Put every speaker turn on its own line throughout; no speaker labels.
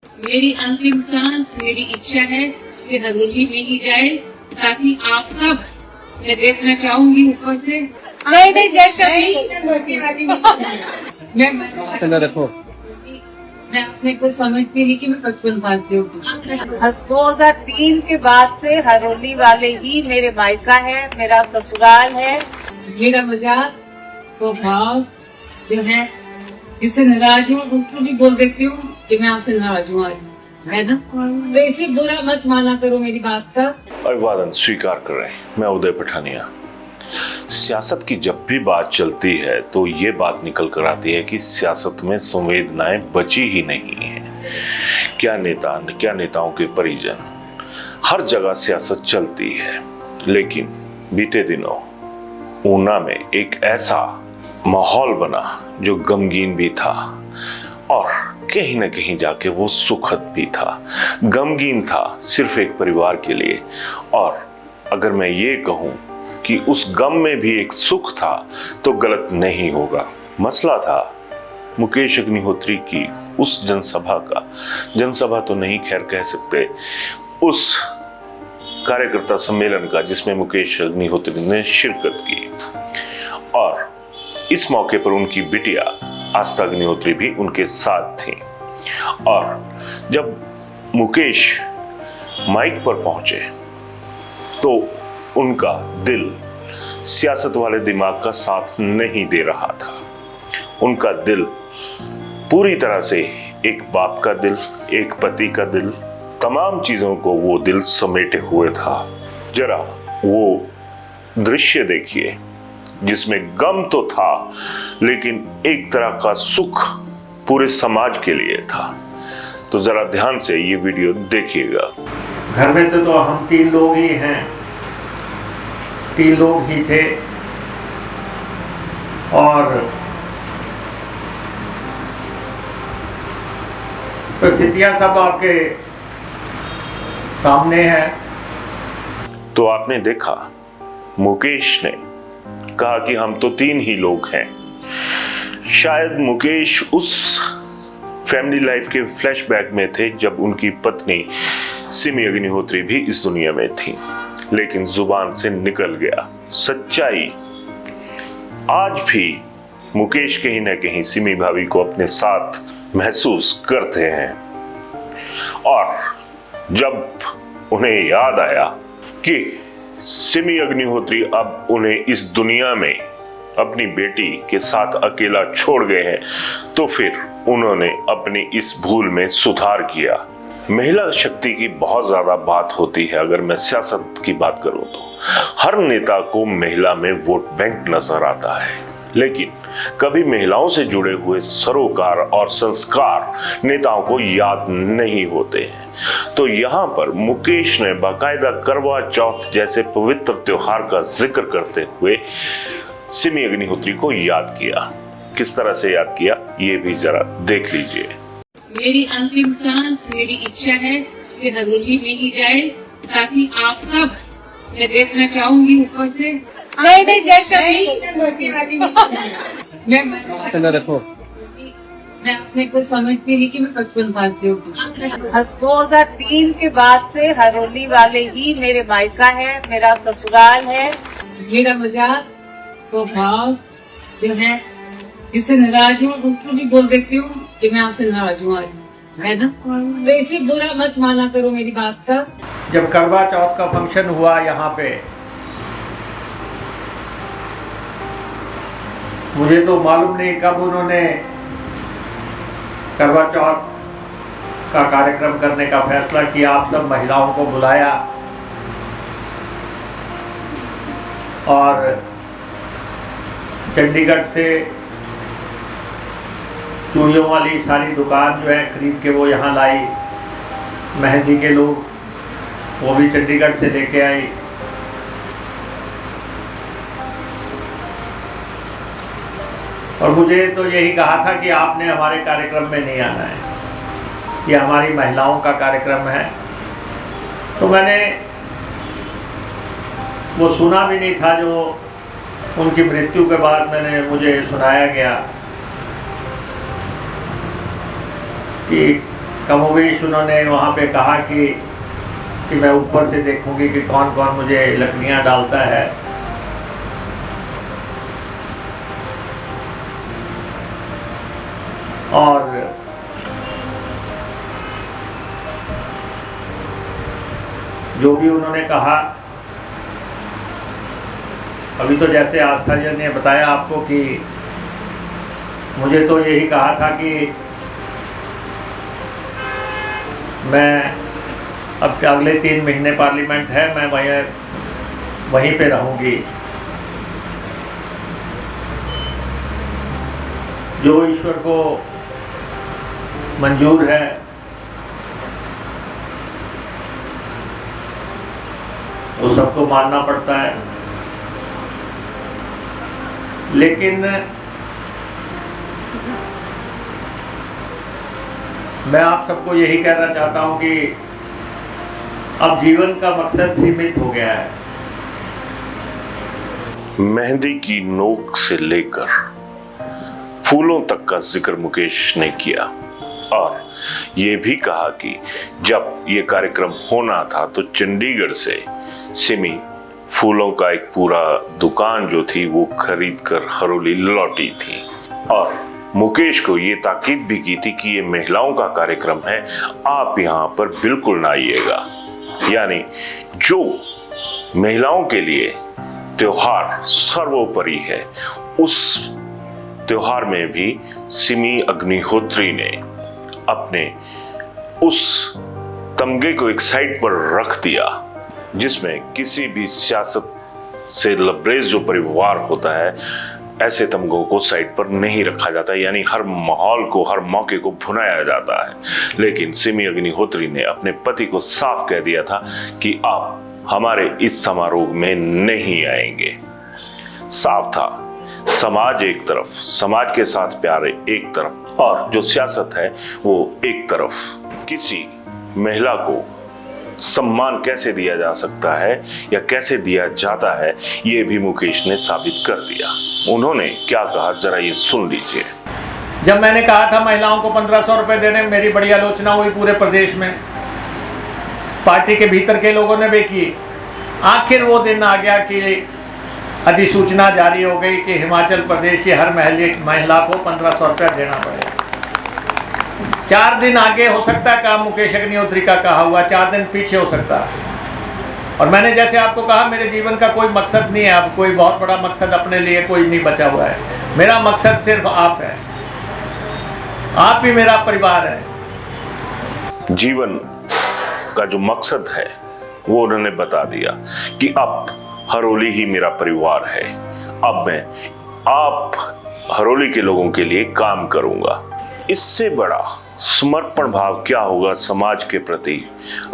मेरी अंतिम सांस, मेरी इच्छा है कि हरोली में ही जाए, ताकि आप सब, मैं देखना चाहूंगी ऊपर से। नहीं जैसा मैं
रखो।
मैं अपने को समझती नहीं कि मैं 55 साल की हूँ। 2003 के बाद से हरोली वाले ही मेरे मायका है, मेरा ससुराल है। मेरा मजाक स्वभाव जो है, जिससे नाराज हूँ उसको भी बोल देती हूँ कि मैं आपसे नाराज हूँ आज, है ना। तो इसे बुरा मत माना करो मेरी बात का।
अभिवादन स्वीकार कर रहे हैं। मैं उदय पठानिया। सियासत की जब भी बात चलती है तो ये बात निकल कर आती है कि सियासत में संवेदनाएं बची ही नहीं है। क्या नेता, क्या नेताओं के परिजन, हर जगह सियासत चलती है। लेकिन बीते दिनों ऊना में एक ऐसा माहौल बना जो गमगीन भी था और कहीं न कहीं जाके वो सुखद भी था। गमगीन था सिर्फ एक परिवार के लिए, और अगर मैं ये कहूं कि उस गम में भी एक सुख था तो गलत नहीं होगा। मसला था मुकेश अग्निहोत्री की उस जनसभा का, जनसभा तो नहीं खैर कह सकते, उस कार्यकर्ता सम्मेलन का जिसमें मुकेश अग्निहोत्री ने शिरकत की। और इस मौके पर उनकी बिटिया आस्था अग्निहोत्री भी उनके साथ थी। और जब मुकेश माइक पर पहुंचे तो उनका दिल सियासत वाले दिमाग का साथ नहीं दे रहा था। उनका दिल पूरी तरह से एक बाप का दिल, एक पति का दिल, तमाम चीजों को वो दिल समेटे हुए था। जरा वो दृश्य देखिए जिसमें गम तो था लेकिन एक तरह का सुख पूरे समाज के लिए था। तो जरा ध्यान से ये वीडियो देखिएगा।
घर में तो हम 3 लोग ही हैं, 3 लोग ही थे, और परिस्थितियां सब आपके सामने है।
तो आपने देखा मुकेश ने कहा कि हम तो 3 ही लोग हैं। शायद मुकेश उस फैमिली लाइफ के फ्लैशबैक में थे जब उनकी पत्नी सिमी अग्निहोत्री भी इस दुनिया में थी, लेकिन जुबान से निकल गया। सच्चाई आज भी मुकेश कहीं ना कहीं सिमी भाभी को अपने साथ महसूस करते हैं। और जब उन्हें याद आया कि सिमी अग्निहोत्री अब उन्हें इस दुनिया में अपनी बेटी के साथ अकेला छोड़ गए हैं, तो फिर उन्होंने अपनी इस भूल में सुधार किया। महिला शक्ति की बहुत ज्यादा बात होती है। अगर मैं सियासत की बात करूं तो हर नेता को महिला में वोट बैंक नजर आता है, लेकिन कभी महिलाओं से जुड़े हुए सरोकार और संस्कार नेताओं को याद नहीं होते हैं। तो यहाँ पर मुकेश ने बाकायदा करवा चौथ जैसे पवित्र त्योहार का जिक्र करते हुए सिमी अग्निहोत्री को याद किया। किस तरह से याद किया ये भी जरा देख लीजिए।
मेरी अंतिम सांस, मेरी इच्छा है कि हरोली में ही जाए, ताकि आप सब, मैं देखना चाहूंगी ऊपर से। नहीं जैसा मैं
रखो।
मैं अपने को समझती नहीं कि मैं 55 साल की हूँ। 2003 के बाद से हरोली वाले ही मेरे मायका है, मेरा ससुराल है। मेरा मजाक स्वभाव जो है, जिससे नाराज हूँ उसको भी बोल देती हूँ कि मैं आपसे नाराज हूँ आज, है ना। तो इसे बुरा मत माना करो मेरी बात का।
जब करवा चौथ का फंक्शन हुआ यहाँ पे, मुझे तो मालूम नहीं कब उन्होंने करवा चौथ का कार्यक्रम करने का फैसला किया। आप सब महिलाओं को बुलाया और चंडीगढ़ से चूड़ियों वाली सारी दुकान जो है खरीद के वो यहाँ लाई। मेहंदी के लोग वो भी चंडीगढ़ से लेके आई। और मुझे तो यही कहा था कि आपने हमारे कार्यक्रम में नहीं आना है, ये हमारी महिलाओं का कार्यक्रम है। तो मैंने वो सुना भी नहीं था जो उनकी मृत्यु के बाद मुझे सुनाया गया कि कमोवेश उन्होंने वहाँ पे कहा कि मैं ऊपर से देखूंगी कि कौन कौन मुझे लकड़ियाँ डालता है। और जो भी उन्होंने कहा, अभी तो जैसे आस्था जी ने बताया आपको कि मुझे तो यही कहा था कि मैं अब अगले 3 महीने पार्लियामेंट है, मैं वहीं पे रहूंगी। जो ईश्वर को मंजूर है वो सबको मानना पड़ता है। लेकिन मैं आप सबको यही कहना चाहता हूं कि अब जीवन का मकसद सीमित हो गया है।
मेहंदी की नोक से लेकर फूलों तक का जिक्र मुकेश ने किया और ये भी कहा कि जब ये कार्यक्रम होना था तो चंडीगढ़ से सिमी फूलों का एक पूरा दुकान जो थी वो खरीद कर हरोली लौटी थी और मुकेश को ये ताकीद भी की थी कि ये महिलाओं का कार्यक्रम है, आप यहाँ पर बिल्कुल ना आइएगा। यानी जो महिलाओं के लिए त्योहार सर्वोपरि है, उस त्योहार में भी सिमी अग्निहोत्री ने अपने उस तमगे को एक साइड पर रख दिया जिसमें किसी भी सियासत से लबरेज जो परिवार होता है ऐसे तमगों को साइड पर नहीं रखा जाता, यानी हर माहौल को, हर मौके को भुनाया जाता है। लेकिन सिमी अग्निहोत्री ने अपने पति को साफ कह दिया था कि आप हमारे इस समारोह में नहीं आएंगे। साफ था, समाज एक तरफ, समाज के साथ प्यार एक तरफ और जो सियासत है वो एक तरफ। किसी महिला को सम्मान कैसे दिया जा सकता है या कैसे दिया जाता है, ये भी मुकेश ने साबित कर दिया। उन्होंने क्या कहा जरा ये सुन लीजिए।
जब मैंने कहा था महिलाओं को 1500 रुपए देने, मेरी बड़ी आलोचना हुई पूरे प्रदेश में, पार्टी के भीतर के लोगों ने भी की। आखिर वो दिन आ गया कि अधिसूचना जारी हो गई कि हिमाचल प्रदेश की हर महिला को 1500 रुपया देना पड़ेगा। 4 दिन आगे हो सकता है काम मुकेश अग्निहोत्री का कहा हुआ, 4 दिन पीछे हो सकता है। और मैंने जैसे आपको कहा, मेरे जीवन का कोई मकसद नहीं है, अब कोई बहुत बड़ा मकसद अपने लिए कोई नहीं बचा हुआ है। मेरा मकसद सिर्फ आप है, आप ही मेरा परिवार है।
जीवन का जो मकसद है वो उन्होंने बता दिया कि अब हरोली ही मेरा परिवार है, अब मैं आप हरोली के लोगों के लिए काम करूंगा। इससे बड़ा समर्पण भाव क्या होगा समाज के प्रति,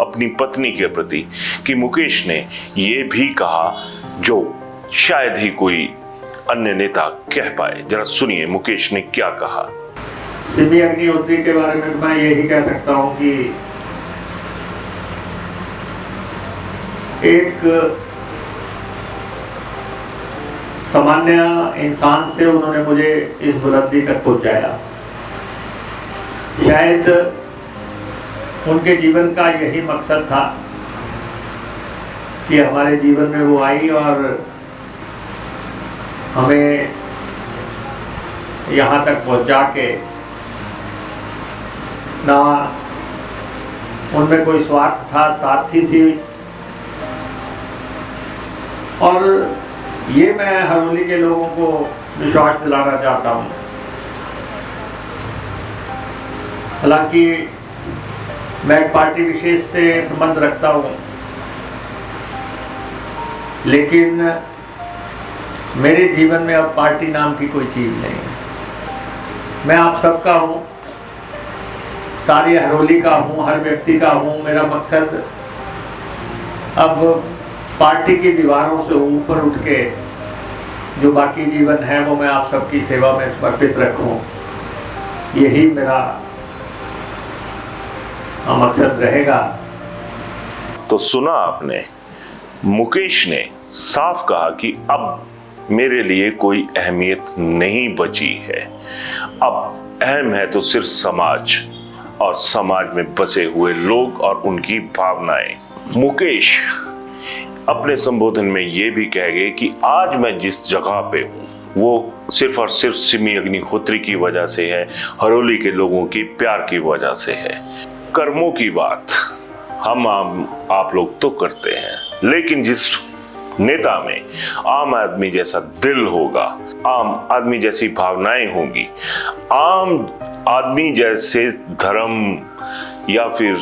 अपनी पत्नी के प्रति, कि मुकेश ने ये भी कहा जो शायद ही कोई अन्य नेता कह पाए। जरा सुनिए मुकेश ने क्या कहा।
सिमी अग्निहोत्री के बारे में मैं यही कह सकता हूं कि एक सामान्य इंसान से उन्होंने मुझे इस बुलंदी तक पहुंचाया। शायद उनके जीवन का यही मकसद था कि हमारे जीवन में वो आई और हमें यहाँ तक पहुँचा के, ना उनमें कोई स्वार्थ था, साथी थी। और ये मैं हरोली के लोगों को विश्वास दिलाना चाहता हूँ। हालांकि मैं एक पार्टी विशेष से संबंध रखता हूँ, लेकिन मेरे जीवन में अब पार्टी नाम की कोई चीज़ नहीं है। मैं आप सबका हूँ, सारी हरोली का हूँ, हर व्यक्ति का हूँ। मेरा मकसद अब पार्टी की दीवारों से ऊपर उठ के जो बाकी जीवन है वो मैं आप सबकी सेवा में समर्पित रखूँ, यही मेरा मकसद रहेगा।
तो सुना आपने, मुकेश ने साफ कहा कि अब मेरे लिए कोई अहमियत नहीं बची है, अब अहम है तो सिर्फ समाज और समाज में बसे हुए लोग और उनकी भावनाएं। मुकेश अपने संबोधन में ये भी कह गए कि आज मैं जिस जगह पे हूँ वो सिर्फ और सिर्फ सिमी अग्निहोत्री की वजह से है, हरोली के लोगों की प्यार की वजह से है। कर्मों की बात हम आप लोग तो करते हैं, लेकिन जिस नेता में आम आदमी जैसा दिल होगा, आम आदमी जैसी भावनाएं होंगी, आम आदमी जैसे धर्म या फिर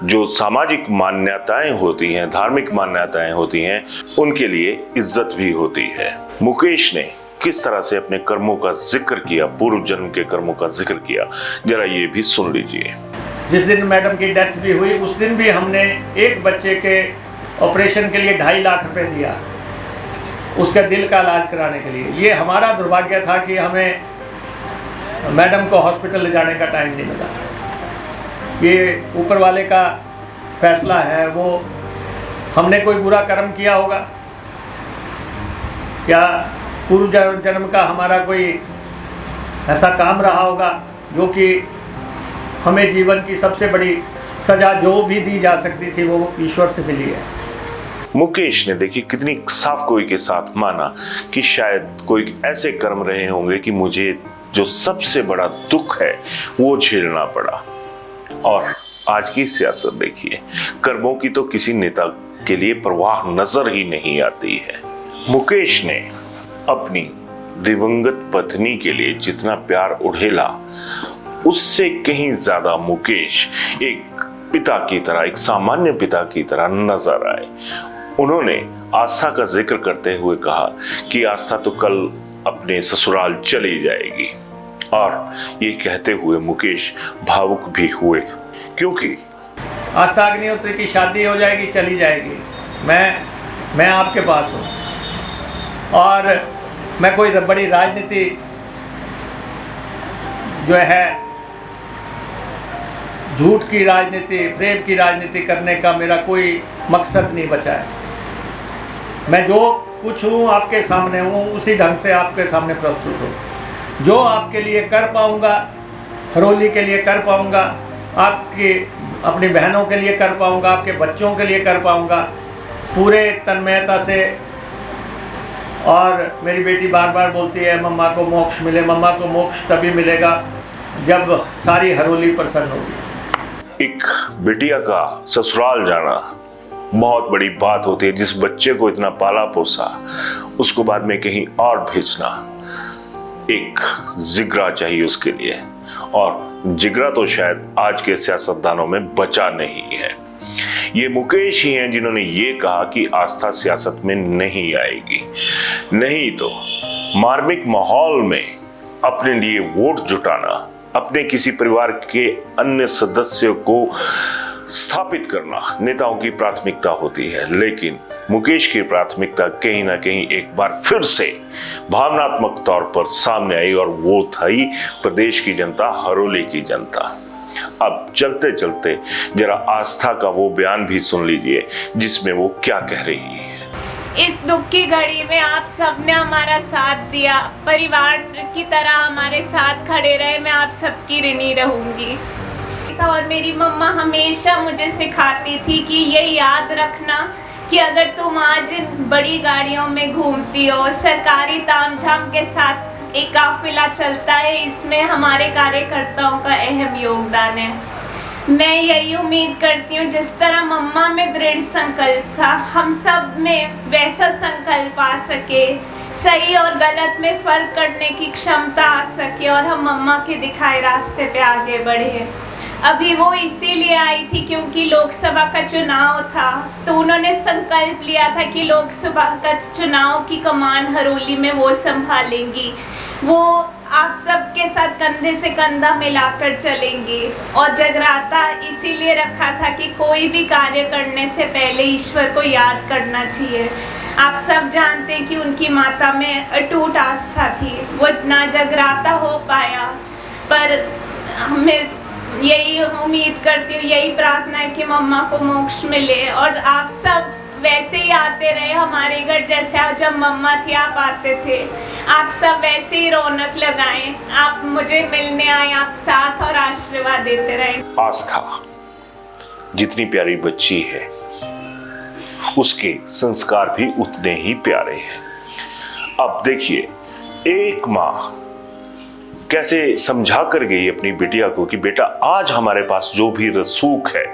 जो सामाजिक मान्यताएं होती हैं, धार्मिक मान्यताएं होती हैं, उनके लिए इज्जत भी होती है। मुकेश ने किस तरह से अपने कर्मों का जिक्र किया, पूर्व जन्म के कर्मों का जिक्र किया, जरा ये भी सुन लीजिए।
जिस दिन मैडम की डेथ भी हुई उस दिन भी हमने एक बच्चे के ऑपरेशन के लिए 2.5 लाख रुपए दिया, उसका दिल का इलाज कराने के लिए। ये हमारा दुर्भाग्य था कि हमें मैडम को हॉस्पिटल ले जाने का टाइम नहीं मिला। ये ऊपर वाले का फैसला है। वो हमने कोई बुरा कर्म किया होगा क्या? पूर्व जन्म का हमारा कोई ऐसा काम रहा होगा जो कि हमें जीवन की सबसे बड़ी सजा जो भी दी जा सकती थी वो ईश्वर से मिली है।
मुकेश ने देखिए कितनी साफ गोई के साथ माना कि शायद कोई ऐसे कर्म रहे होंगे कि मुझे जो सबसे बड़ा दुख है वो झेलना पड़ा। और आज की सियासत देखिए, कर्मों की तो किसी नेता के लिए परवाह नजर ही नहीं आती है। मुकेश ने अपनी दिवंगत पत्नी के लिए जितना प्यार उड़ेला, उससे कहीं ज्यादा मुकेश एक पिता की तरह, एक सामान्य पिता की तरह नजर आए। उन्होंने आस्था का जिक्र करते हुए कहा कि आस्था तो कल अपने ससुराल चली जाएगी, और ये कहते हुए मुकेश भावुक भी हुए, क्योंकि
आस्था अग्निहोत्री की शादी हो जाएगी, चली जाएगी, मैं आपके पास हूँ। और मैं कोई बड़ी राजनीति जो है, झूठ की राजनीति, प्रेम की राजनीति करने का मेरा कोई मकसद नहीं बचा है। मैं जो कुछ हूँ आपके सामने हूँ, उसी ढंग से आपके सामने प्रस्तुत हूँ। जो आपके लिए कर पाऊँगा, हरोली के लिए कर पाऊँगा, आपकी अपनी बहनों के लिए कर पाऊँगा, आपके बच्चों के लिए कर पाऊँगा पूरे तन्मयता से। और मेरी बेटी बार बार बोलती है मम्मा को मोक्ष मिले। मम्मा को मोक्ष तभी मिलेगा जब सारी हरोली प्रसन्न होगी।
एक बिटिया का ससुराल जाना बहुत बड़ी बात होती है। जिस बच्चे को इतना पाला पोसा, उसको बाद में कहीं और भेजना, एक जिगरा चाहिए उसके लिए, और जिगरा तो शायद आज के सियासतदानों में बचा नहीं है। ये मुकेश ही हैं जिन्होंने ये कहा कि आस्था सियासत में नहीं आएगी, नहीं तो मार्मिक माहौल में अपने लिए वोट जुटाना, अपने किसी परिवार के अन्य सदस्यों को स्थापित करना नेताओं की प्राथमिकता होती है। लेकिन मुकेश की प्राथमिकता कहीं ना कहीं एक बार फिर से भावनात्मक तौर पर सामने आई, और वो थी प्रदेश की जनता, हरोली की जनता। अब चलते चलते जरा आस्था का वो बयान भी सुन लीजिए जिसमें वो क्या कह रही है।
इस दुख की घड़ी में आप सबने हमारा साथ दिया, परिवार की तरह हमारे साथ खड़े रहे। मैं आप सबकी ऋणी रहूंगी। और मेरी मम्मा हमेशा मुझे सिखाती थी कि ये याद रखना कि अगर तुम आज बड़ी गाड़ियों में घूमती हो, सरकारी तामझाम के साथ एक काफिला चलता है, इसमें हमारे कार्यकर्ताओं का अहम योगदान है। मैं यही उम्मीद करती हूँ जिस तरह मम्मा में दृढ़ संकल्प था, हम सब में वैसा संकल्प आ सके, सही और गलत में फर्क करने की क्षमता आ सके, और हम मम्मा के दिखाए रास्ते पे आगे बढ़े। अभी वो इसीलिए आई थी क्योंकि लोकसभा का चुनाव था, तो उन्होंने संकल्प लिया था कि लोकसभा का चुनाव की कमान हरोली में वो संभालेंगी। वो आप सबके साथ कंधे से कंधा मिलाकर चलेंगी, और जगराता इसीलिए रखा था कि कोई भी कार्य करने से पहले ईश्वर को याद करना चाहिए। आप सब जानते हैं कि उनकी माता में अटूट आस्था थी, वो ना जगराता हो पाया, पर हमें यही उम्मीद करती हूँ, यही प्रार्थना है कि मम्मा को मोक्ष मिले। और आप सब वैसे ही आते रहे हमारे घर, जैसे जब मम्मा थी आप आते थे। आप सब वैसे ही रौनक लगाएं, आप मुझे मिलने आए, आप साथ और आशीर्वाद देते रहे।
आस्था जितनी प्यारी बच्ची है, उसके संस्कार भी उतने ही प्यारे हैं। अब देखिए, एक माँ कैसे समझा कर गई अपनी बिटिया को कि बेटा आज हमारे पास जो भी रसूख है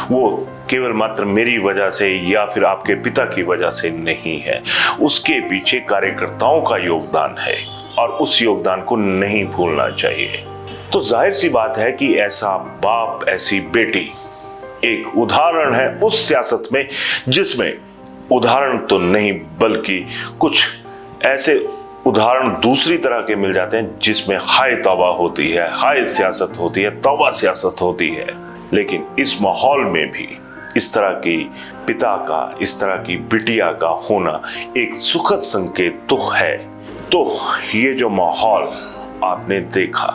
वो केवल मात्र मेरी वजह से या फिर आपके पिता की वजह से नहीं है, उसके पीछे कार्यकर्ताओं का योगदान है और उस योगदान को नहीं भूलना चाहिए। तो जाहिर सी बात है कि ऐसा बाप ऐसी बेटी एक उदाहरण है उस सियासत में जिसमें उदाहरण तो नहीं बल्कि कुछ ऐसे उदाहरण दूसरी तरह के मिल जाते हैं जिसमें हाय तौबा होती है, हाय सियासत होती है, तौबा सियासत होती है। लेकिन इस माहौल में भी इस तरह की पिता का, इस तरह की बिटिया का होना एक सुखद संकेत तो है। तो ये जो माहौल आपने देखा,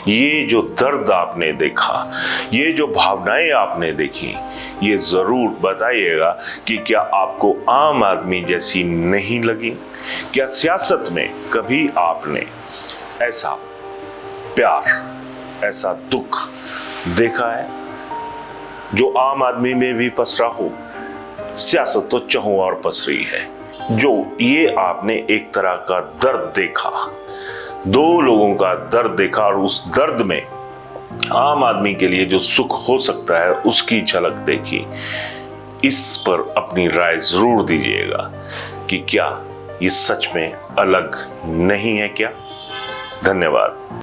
ये जो दर्द आपने देखा, ये जो भावनाएं आपने देखी, ये जरूर बताइएगा कि क्या आपको आम आदमी जैसी नहीं लगी? क्या सियासत में कभी आपने ऐसा प्यार, ऐसा दुख देखा है जो आम आदमी में भी पसरा हो? सियासत तो चहुं और पसरी है। जो ये आपने एक तरह का दर्द देखा, दो लोगों का दर्द देखा और उस दर्द में आम आदमी के लिए जो सुख हो सकता है उसकी झलक देखी। इस पर अपनी राय जरूर दीजिएगा कि क्या ये सच में अलग नहीं है क्या? धन्यवाद।